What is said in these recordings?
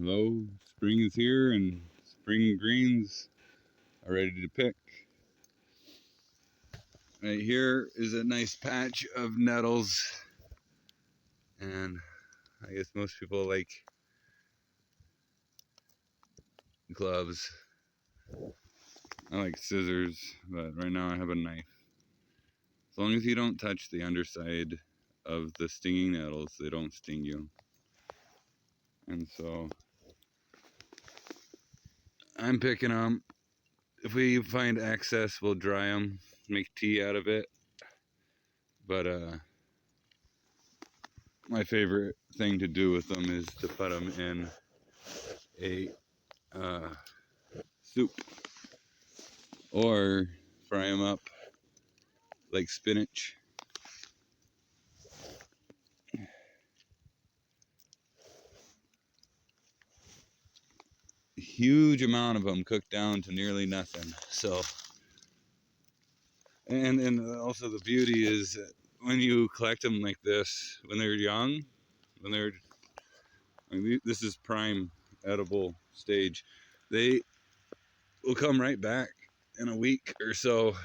Hello, spring is here and spring greens are ready to pick. Right here is a nice patch of nettles, and I guess most people like gloves. I like scissors, but right now I have a knife. As long as you don't touch the underside of the stinging nettles, they don't sting you. And so I'm picking them. If we find excess, we'll dry them, make tea out of it. But my favorite thing to do with them is to put them in a soup or fry them up like spinach. A huge amount of them cook down to nearly nothing. So, and also the beauty is when you collect them like this, when they're young, when they're, I mean, this is prime edible stage, they will come right back in a week or so.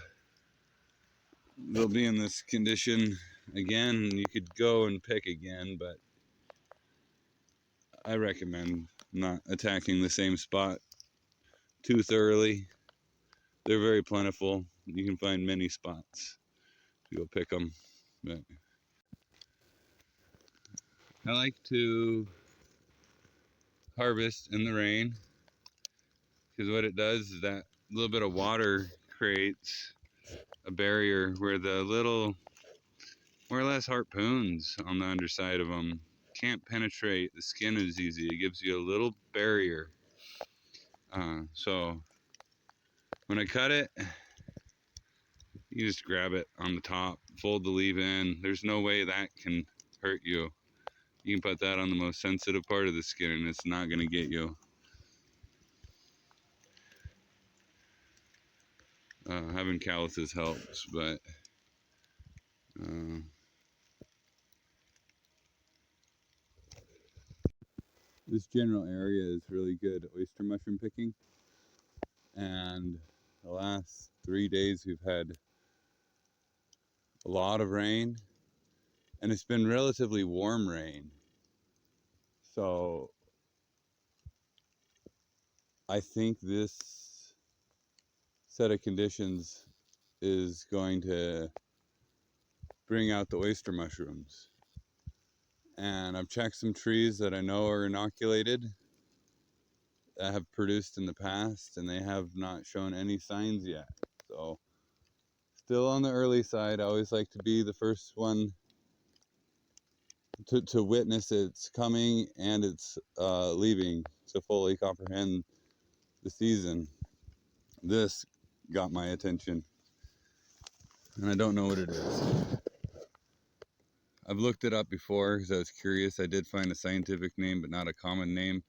They'll be in this condition again, and you could go and pick again, but I recommend not attacking the same spot too thoroughly. They're very plentiful. You can find many spots to go pick them. But I like to harvest in the rain because what it does is that little bit of water creates a barrier where the little, more or less harpoons on the underside of them can't penetrate the skin as easy. It gives you a little barrier. So when I cut it, you just grab it on the top, fold the leaf in. There's no way that can hurt you. You can put that on the most sensitive part of the skin and it's not going to get you. Having calluses helps, but this general area is really good oyster mushroom picking. And the last 3 days we've had a lot of rain, and it's been relatively warm rain. So I think this set of conditions is going to bring out the oyster mushrooms. And I've checked some trees that I know are inoculated that have produced in the past, and they have not shown any signs yet. So still on the early side. I always like to be the first one to witness its coming and its leaving to fully comprehend the season. This got my attention, and I don't know what it is. I've looked it up before because I was curious. I did find a scientific name, but not a common name.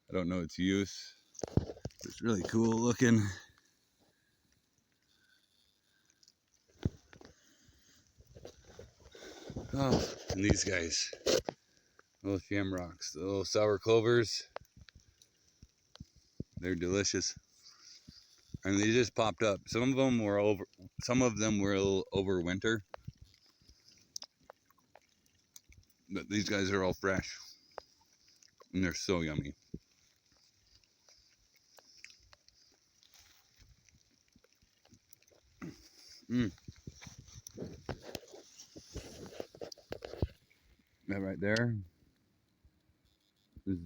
I don't know its use. It's really cool looking. Oh, and these guys, little shamrocks, the little sour clovers. They're delicious. And they just popped up. Some of them were over winter. But these guys are all fresh. And they're so yummy. That right there is,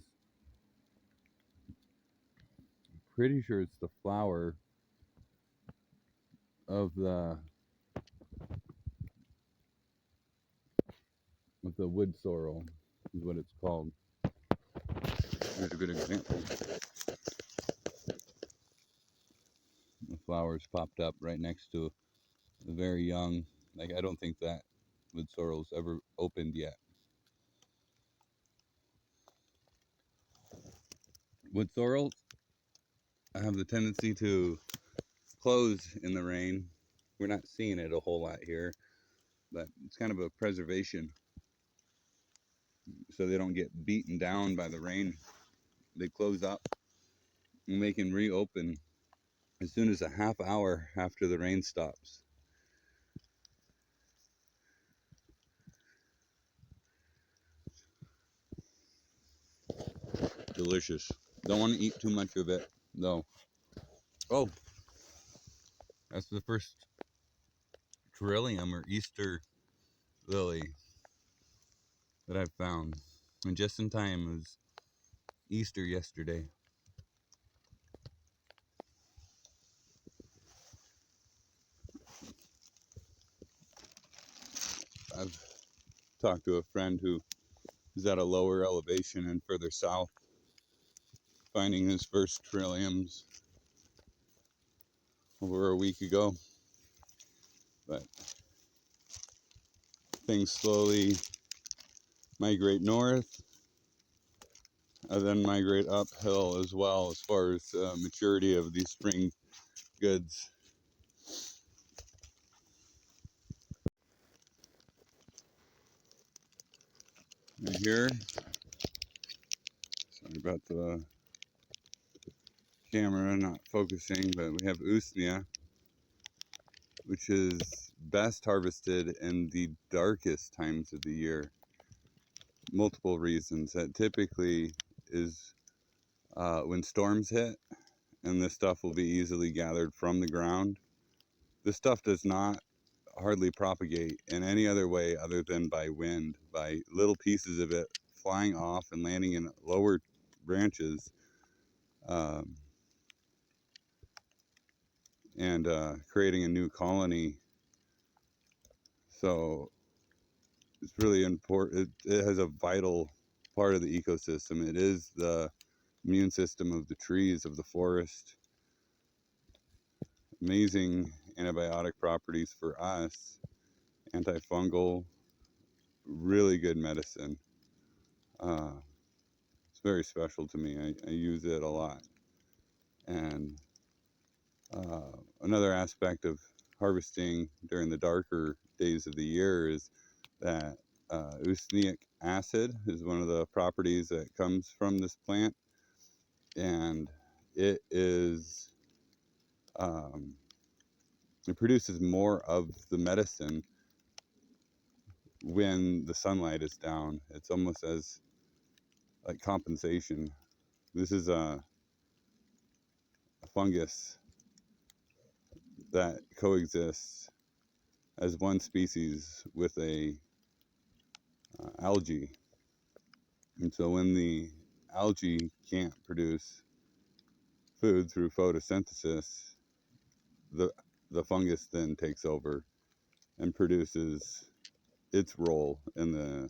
pretty sure it's the flower of the wood sorrel is what it's called. Here's a good example. The flowers popped up right next to a very young, like I don't think that wood sorrel's ever opened yet. Wood sorrels have the tendency to close in the rain. We're not seeing it a whole lot here, but it's kind of a preservation so they don't get beaten down by the rain. they close up and they can reopen as soon as a half hour after the rain stops. Delicious. Don't want to eat too much of it though. Oh, that's the first trillium or Easter lily that I've found. And just in time, it was Easter yesterday. I've talked to a friend who is at a lower elevation and further south, finding his first trilliums over a week ago. But things slowly migrate north and then migrate uphill as well as far as maturity of these spring goods. Right here, sorry about the camera not focusing, but we have Usnea, which is best harvested in the darkest times of the year. Multiple reasons. That typically is when storms hit, and this stuff will be easily gathered from the ground. This stuff does not hardly propagate in any other way other than by wind, by little pieces of it flying off and landing in lower branches, and creating a new colony. So it's really important. It has a vital part of the ecosystem. It is the immune system of the trees, of the forest. Amazing antibiotic properties for us, antifungal, really good medicine. It's very special to me. I use it a lot. And another aspect of harvesting during the darker days of the year is that usneic acid is one of the properties that comes from this plant, and it is it produces more of the medicine when the sunlight is down. It's almost as like compensation. This is a fungus that coexists as one species with a algae. And so when the algae can't produce food through photosynthesis, the fungus then takes over and produces its role in the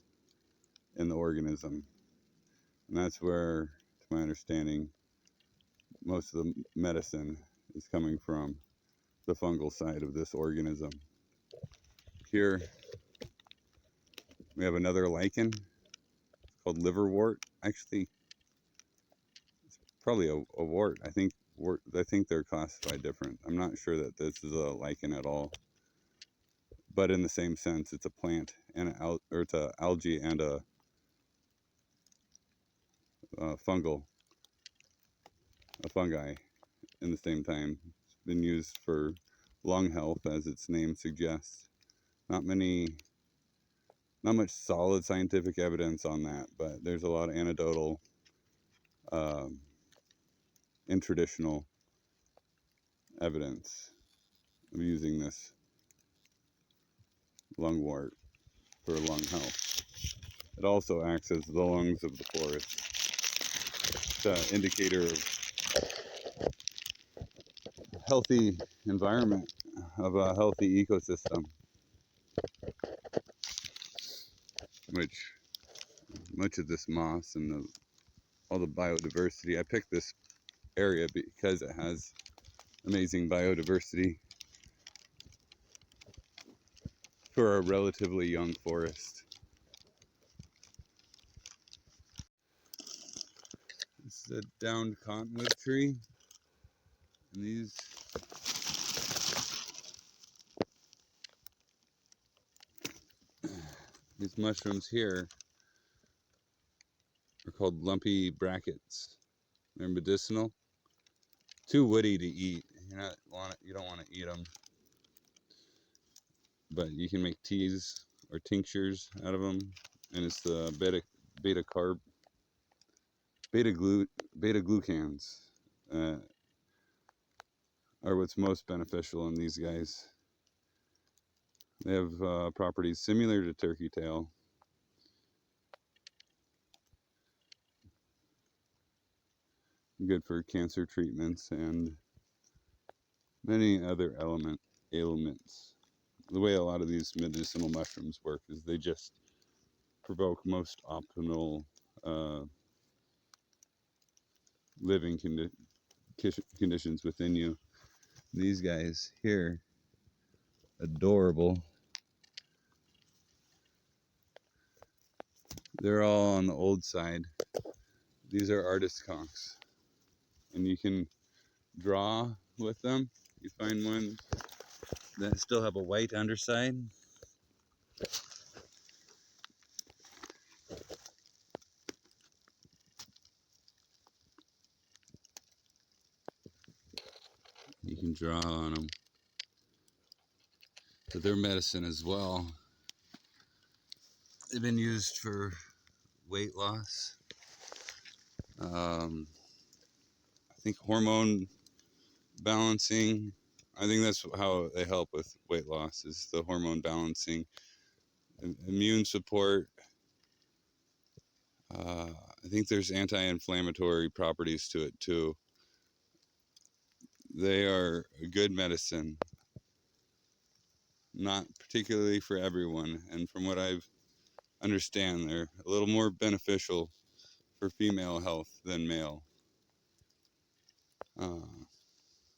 organism. And that's where, to my understanding, most of the medicine is coming from, the fungal side of this organism. Here we have another lichen called liverwort. Actually, it's probably a wart. I think they're classified different. I'm not sure that this is a lichen at all, but in the same sense, it's a plant and it's a algae and a fungi in the same time. It's been used for lung health, as its name suggests. Not much solid scientific evidence on that, but there's a lot of anecdotal and traditional evidence of using this lungwort for lung health. It also acts as the lungs of the forest. It's an indicator of healthy environment, of a healthy ecosystem, which much of this moss and all the biodiversity, I picked this area because it has amazing biodiversity for a relatively young forest. This is a downed cottonwood tree, and these mushrooms here are called lumpy brackets. They're medicinal. Too woody to eat. You don't want to eat them, but you can make teas or tinctures out of them, and it's the beta carb beta glucans uh, are what's most beneficial in these guys. They have properties similar to turkey tail. Good for cancer treatments and many other ailments. The way a lot of these medicinal mushrooms work is they just provoke most optimal uh, living conditions within you. These guys here, adorable. They're all on the old side. These are artist conchs, and you can draw with them. You find ones that still have a white underside. You can draw on them. But they're medicine as well. They've been used for weight loss. I think hormone balancing. I think that's how they help with weight loss, is the hormone balancing. Immune support. I think there's anti-inflammatory properties to it too. They are a good medicine, not particularly for everyone, and from what I've understand, they're a little more beneficial for female health than male.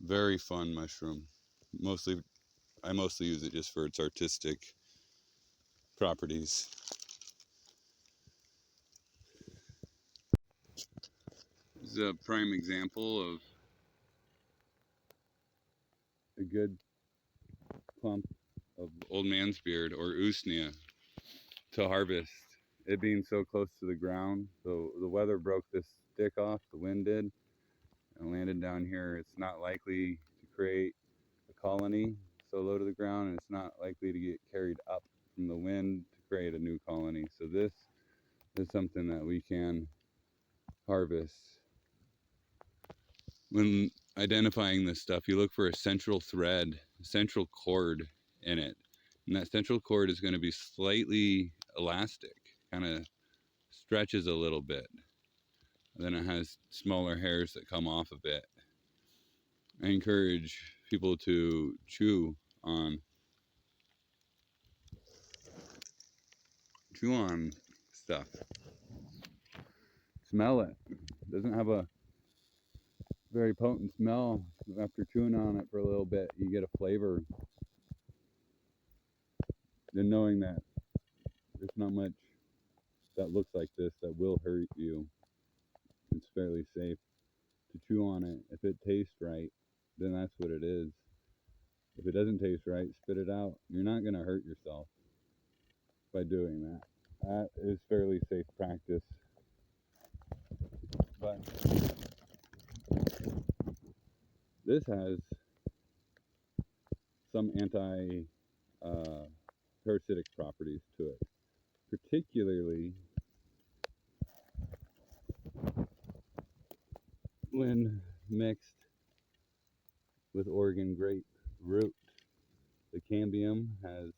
Very fun mushroom. I mostly use it just for its artistic properties. This is a prime example of a good clump of old man's beard, or usnea, to harvest. It being so close to the ground, so the weather broke this stick off, the wind did, and landed down here. It's not likely to create a colony so low to the ground, and it's not likely to get carried up from the wind to create a new colony. So this is something that we can harvest. When identifying this stuff, you look for a central thread, a central cord in it. And that central cord is going to be slightly elastic, kind of stretches a little bit. And then it has smaller hairs that come off of it. I encourage people to chew on stuff. Smell it. It doesn't have a very potent smell. After chewing on it for a little bit, you get a flavor. Then knowing that there's not much that looks like this that will hurt you, it's fairly safe to chew on it. If it tastes right, then that's what it is. If it doesn't taste right, spit it out. You're not going to hurt yourself by doing that. That is fairly safe practice. But this has some anti-parasitic properties to it, particularly when mixed with Oregon grape root. The cambium has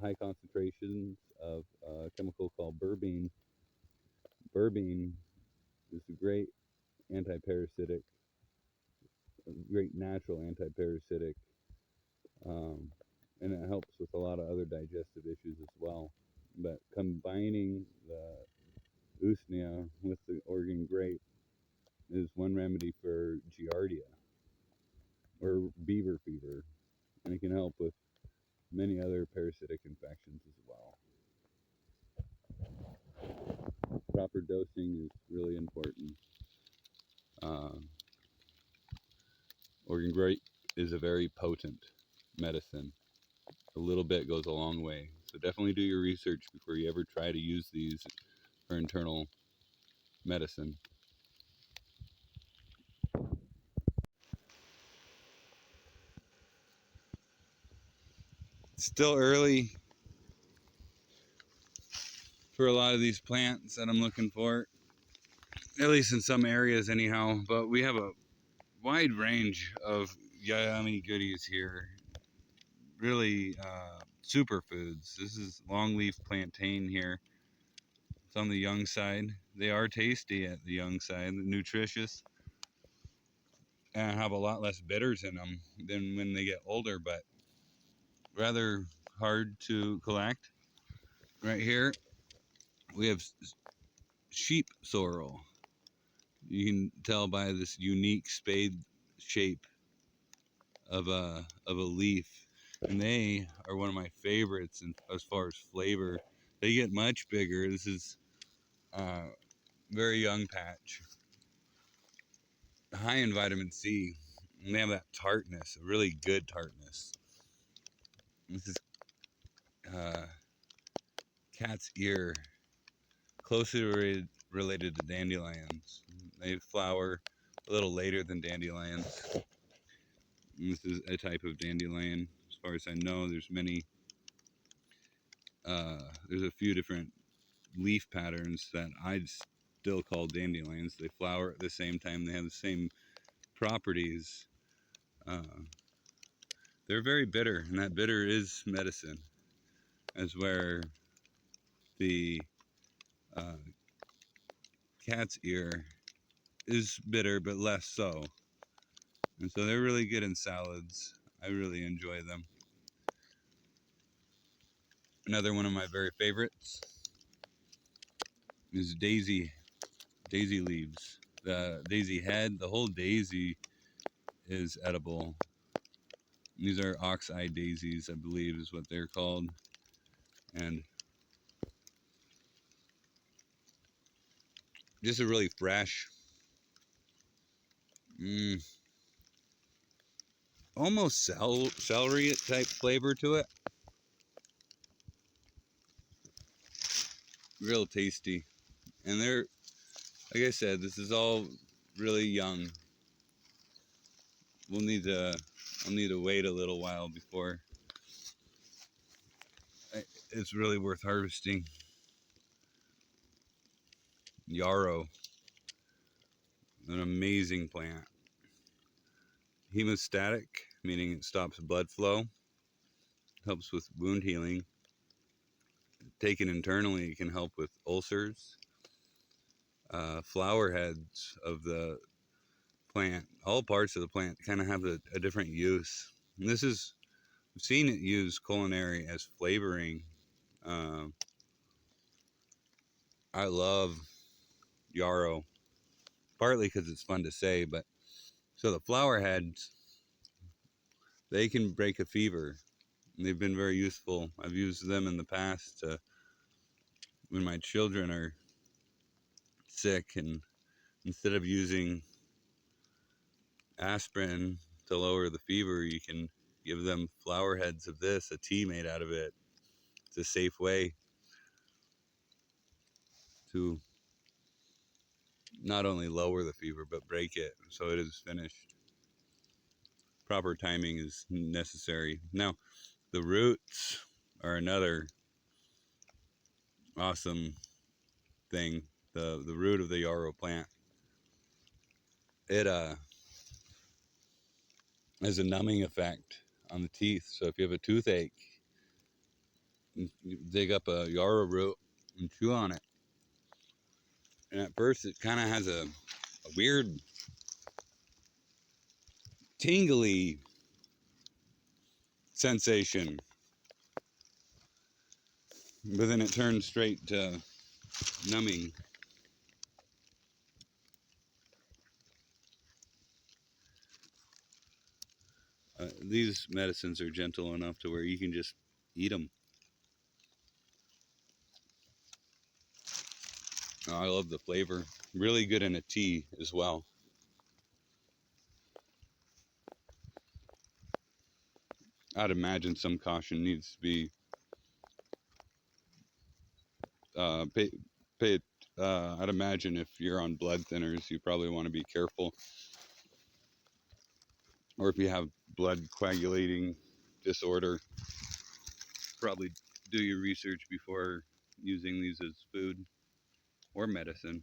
high concentrations of a chemical called berberine. Berberine is a great anti-parasitic, great natural anti-parasitic, and it helps with a lot of other digestive issues as well. But combining the usnea with the Oregon grape is one remedy for giardia or beaver fever, and it can help with many other parasitic infections as well. Proper dosing is really important. Oregon grape is a very potent medicine. A little bit goes a long way. So definitely do your research before you ever try to use these for internal medicine. Still early for a lot of these plants that I'm looking for, at least in some areas anyhow, but we have a wide range of yummy goodies here. Really superfoods. This is longleaf plantain here. It's on the young side. They are tasty at the young side, nutritious, and have a lot less bitters in them than when they get older, but rather hard to collect. Right here we have sheep sorrel. You can tell by this unique spade shape of a leaf, and they are one of my favorites. And as far as flavor, they get much bigger. This is very young patch, high in vitamin C, and they have that tartness, a really good tartness. This is uh, cat's ear, closely related to dandelions. They flower a little later than dandelions. And this is a type of dandelion. As far as I know, there's many. There's a few different leaf patterns that I'd still call dandelions. They flower at the same time. They have the same properties. Uh, they're very bitter, and that bitter is medicine. As where the uh, cat's ear is bitter, but less so. And so they're really good in salads. I really enjoy them. Another one of my very favorites is daisy leaves. The daisy head, the whole daisy is edible. These are ox-eye daisies, I believe is what they're called. And just a really fresh, almost celery type flavor to it. Real tasty. And they're, like I said, this is all really young. I'll need to wait a little while before it's really worth harvesting. Yarrow, an amazing plant. Hemostatic, meaning it stops blood flow, helps with wound healing. Taken internally, it can help with ulcers. Flower heads of the plant, all parts of the plant kind of have a different use. And this is, I've seen it used culinary as flavoring. I love yarrow, partly because it's fun to say, but so the flower heads, they can break a fever. And they've been very useful. I've used them in the past when my children are sick, and instead of using aspirin to lower the fever, you can give them flower heads of this, a tea made out of it. It's a safe way to not only lower the fever, but break it so it is finished. Proper timing is necessary. Now, the roots are another awesome thing. The root of the yarrow plant. It has a numbing effect on the teeth. So if you have a toothache, you dig up a yarrow root and chew on it. And at first it kind of has a weird tingly sensation, but then it turns straight to numbing. These medicines are gentle enough to where you can just eat them. I love the flavor. Really good in a tea as well. I'd imagine some caution needs to be paid. I'd imagine if you're on blood thinners, you probably want to be careful. Or if you have blood coagulating disorder, probably do your research before using these as food or medicine.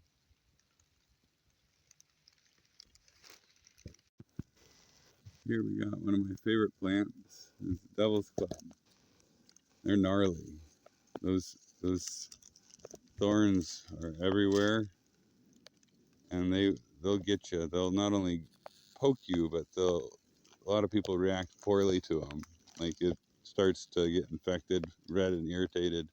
Here we got one of my favorite plants, is Devil's Club. They're gnarly. Those thorns are everywhere, and they'll get you. They'll not only poke you, but a lot of people react poorly to them. Like it starts to get infected, red and irritated.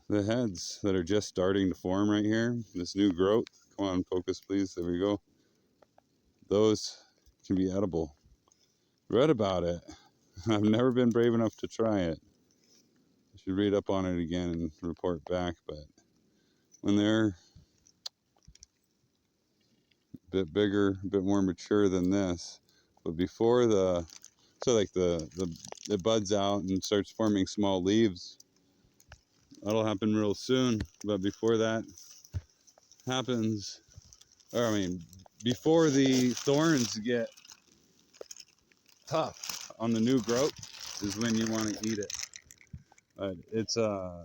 The heads that are just starting to form right here, this new growth, come on, focus please, there we go. Those can be edible. Read about it. I've never been brave enough to try it. I should read up on it again and report back, but when they're a bit bigger, a bit more mature than this, but before it buds out and starts forming small leaves. That'll happen real soon, but before that happens, before the thorns get tough on the new growth is when you want to eat it. It's a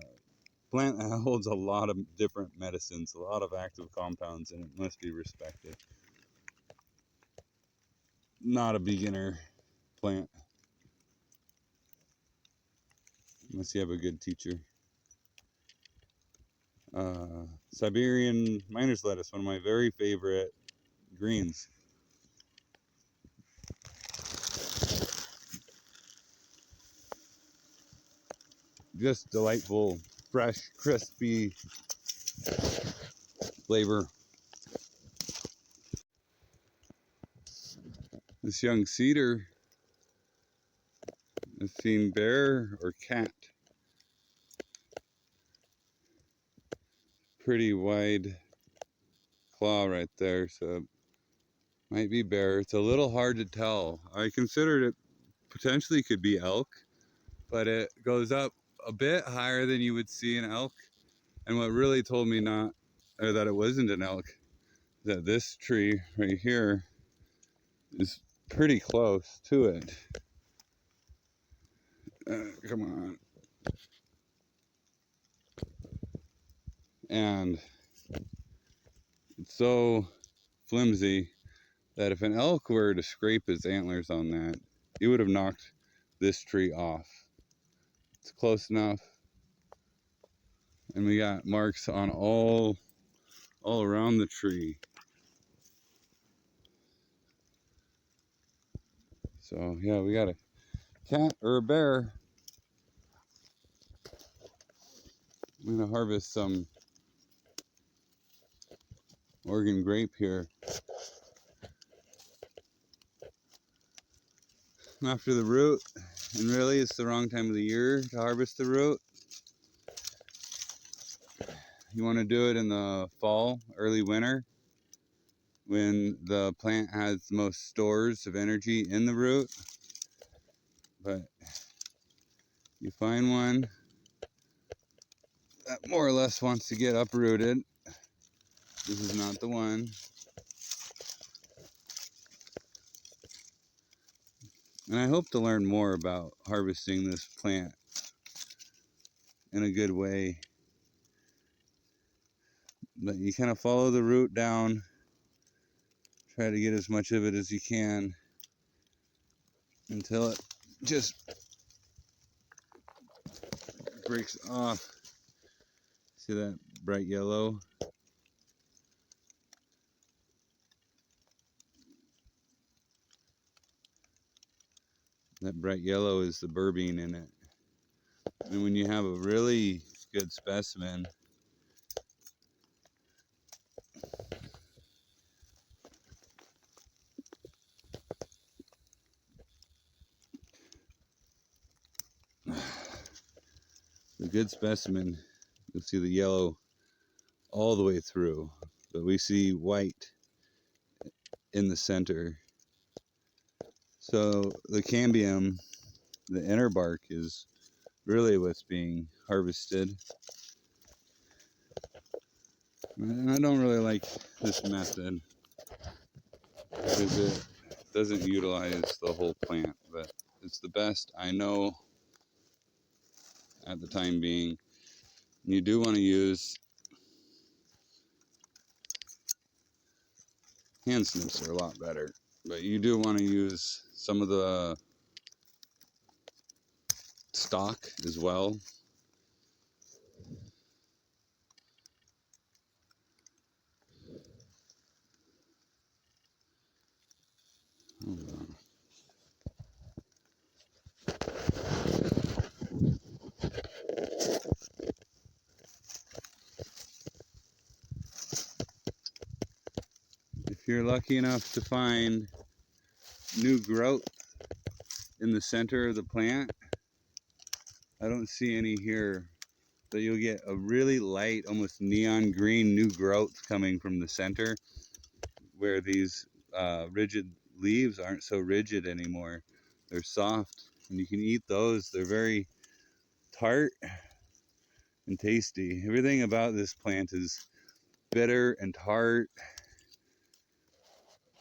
plant that holds a lot of different medicines, a lot of active compounds, and it must be respected. Not a beginner plant unless you have a good teacher. Siberian miner's lettuce, one of my very favorite greens. Just delightful, fresh, crispy flavor. This young cedar has seen bear or cat. Pretty wide claw right there, so it might be bear. It's a little hard to tell. I considered it potentially could be elk, but it goes up a bit higher than you would see an elk. And what really told me that it wasn't an elk, that this tree right here is pretty close to it. Come on. And it's so flimsy that if an elk were to scrape his antlers on that, he would have knocked this tree off. It's close enough. And we got marks on all around the tree. So yeah, we got a cat or a bear. I'm gonna harvest some Oregon grape here. After the root, and really it's the wrong time of the year to harvest the root. You want to do it in the fall, early winter, when the plant has the most stores of energy in the root. But you find one that more or less wants to get uprooted. This is not the one. And I hope to learn more about harvesting this plant in a good way. But you kind of follow the root down, try to get as much of it as you can until it just breaks off. See that bright yellow? That bright yellow is the berberine in it. And when you have a really good specimen, you'll see the yellow all the way through, but we see white in the center. So the cambium, the inner bark, is really what's being harvested. And I don't really like this method because it doesn't utilize the whole plant, but It's the best I know at the time being. You do want to use hand snips, are a lot better, but you do want to use some of the stock as well. If you're lucky enough to find new growth in the center of the plant, I don't see any here, but you'll get a really light, almost neon green new growth coming from the center, where these rigid leaves aren't so rigid anymore. They're soft, and you can eat those. They're very tart and tasty. Everything about this plant is bitter and tart.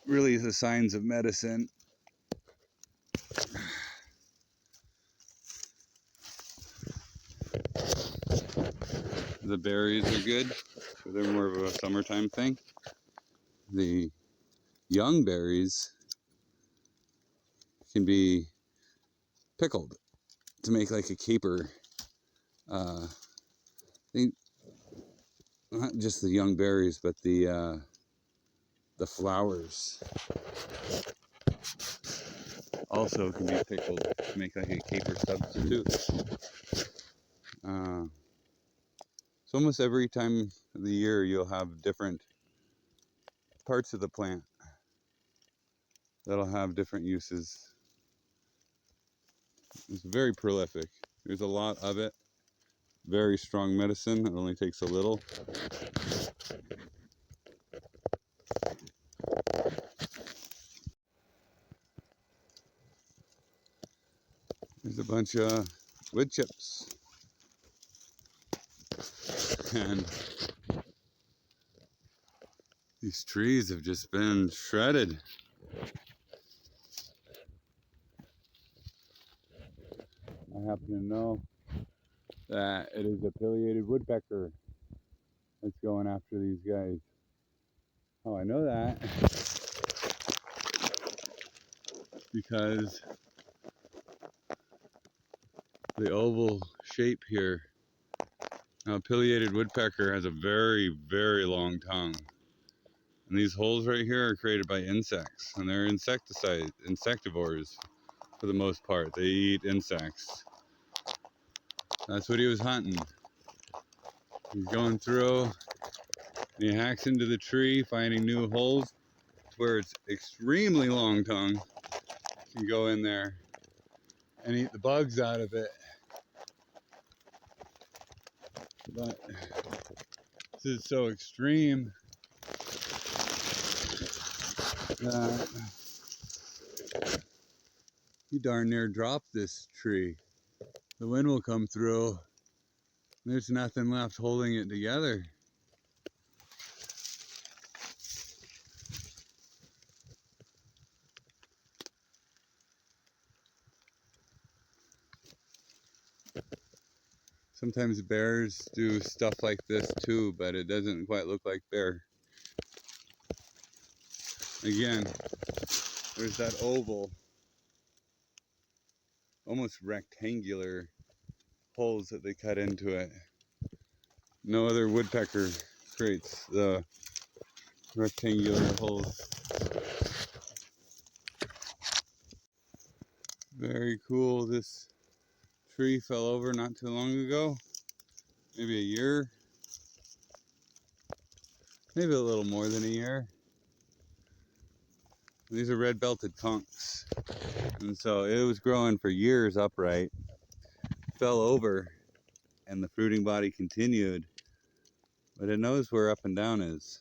Really the signs of medicine. The berries are good, so they're more of a summertime thing. The young berries can be pickled to make like a caper. Not just the young berries, but the flowers also can be pickled to make like a caper substitute. So almost every time of the year you'll have different parts of the plant that'll have different uses. It's very prolific. There's a lot of it. Very strong medicine. It only takes a little. There's a bunch of wood chips. And these trees have just been shredded. I happen to know that it is a pileated woodpecker that's going after these guys. How I know that? Because the oval shape here. Now, a pileated woodpecker has a very, very long tongue. And these holes right here are created by insects, and they're insectivores for the most part. They eat insects. That's what he was hunting. He's going through, and he hacks into the tree, finding new holes where its extremely long tongue can go in there and eat the bugs out of it. But this is so extreme that he darn near dropped this tree. The wind will come through. There's nothing left holding it together. Sometimes bears do stuff like this too, but it doesn't quite look like bear. Again, there's that oval, almost rectangular holes that they cut into it. No other woodpecker creates the rectangular holes. Very cool. This tree fell over not too long ago, maybe a year, maybe a little more than a year. These are red-belted conchs, and so it was growing for years upright, fell over, and the fruiting body continued, but it knows where up and down is.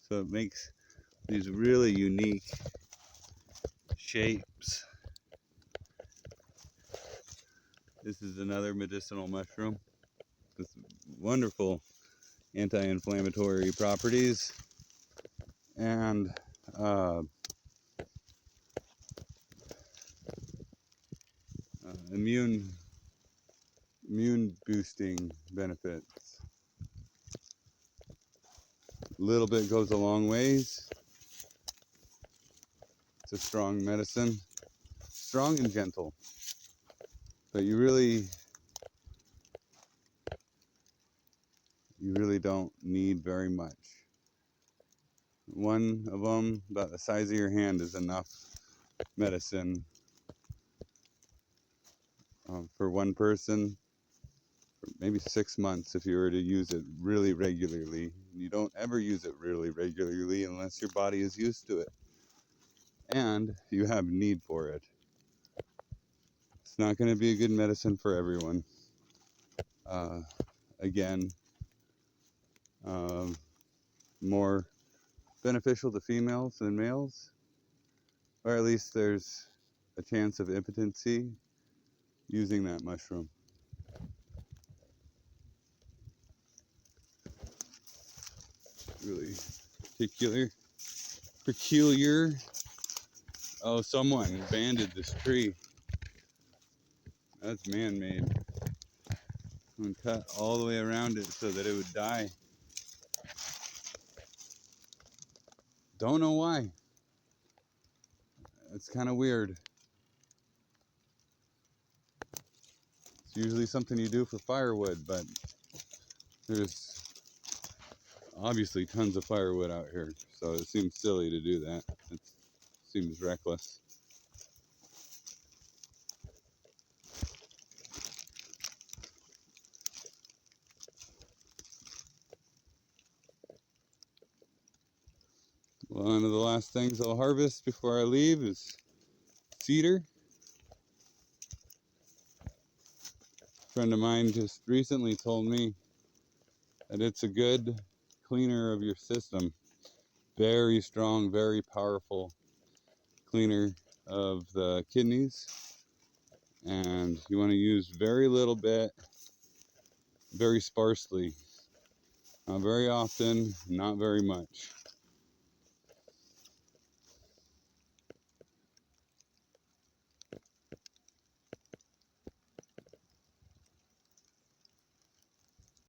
So it makes these really unique shapes. This is another medicinal mushroom with wonderful anti-inflammatory properties, and immune boosting benefits. A little bit goes a long ways. It's a strong medicine, strong and gentle, but you really don't need very much. One of them, about the size of your hand, is enough medicine for one person, for maybe 6 months if you were to use it really regularly. You don't ever use it really regularly unless your body is used to it and you have need for it. It's not going to be a good medicine for everyone. Again, more beneficial to females than males, or at least there's a chance of impotency using that mushroom. Really peculiar. Oh, someone banded this tree. That's man-made. And cut all the way around it so that it would die. Don't know why. It's kind of weird. It's usually something you do for firewood, but there's obviously tons of firewood out here, so it seems silly to do that. It seems reckless. One of the last things I'll harvest before I leave is cedar. A friend of mine just recently told me that it's a good cleaner of your system. Very strong, very powerful cleaner of the kidneys. And you want to use very little bit, very sparsely. Not very often, not very much.